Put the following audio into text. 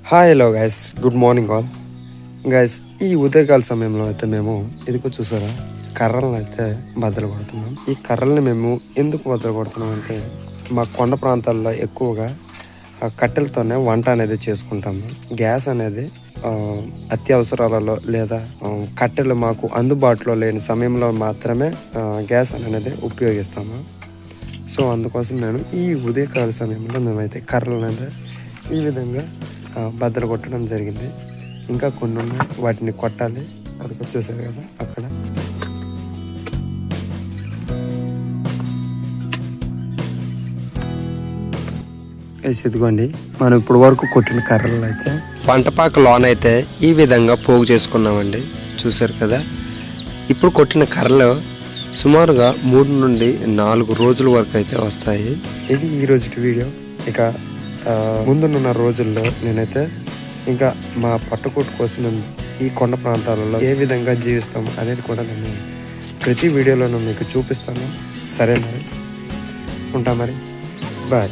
Hi hello guys, good morning all guys. ఈ ఉదయకాల సమయంలో అయితే మేము ఇదిగో చూసారా కర్రలను అయితే బద్దలు కొడుతున్నాం. ఈ కర్రల్ని మేము ఎందుకు బద్దలు కొడుతున్నాం అంటే మా కొండ ప్రాంతాల్లో ఎక్కువగా కట్టెలతోనే వంట అనేది చేసుకుంటాము. గ్యాస్ అనేది అత్యవసరాలలో లేదా కట్టెలు మాకు అందుబాటులో లేని సమయంలో మాత్రమే గ్యాస్ అనేది ఉపయోగిస్తాము. సో అందుకోసం నేను ఈ ఉదయకాల సమయంలో మేమైతే కర్రలు అనేది ఈ విధంగా బద్దలు కొట్టడం జరిగింది. ఇంకా కొన్ని ఉన్నాయి, వాటిని కొట్టాలి. అది వచ్చేసారు కదా అక్కడ. ఇదిగోండి మనం ఇప్పుడు వరకు కొట్టిన కర్రలు అయితే వంటపాక లోన్ అయితే ఈ విధంగా పోగు చేసుకున్నామండి. చూసారు కదా. ఇప్పుడు కొట్టిన కర్రలు సుమారుగా 3 నుండి 4 రోజుల వరకు అయితే వస్తాయి. ఇది ఈరోజు వీడియో. ఇక ముందున్న రోజుల్లో నేనైతే ఇంకా మా పట్టుకోటు కోసం మేము ఈ కొండ ప్రాంతాలలో ఏ విధంగా జీవిస్తాము అనేది కూడా నేను ప్రతి వీడియోలోనూ మీకు చూపిస్తాను. సరే మరి, ఉంటా మరి, బాయ్.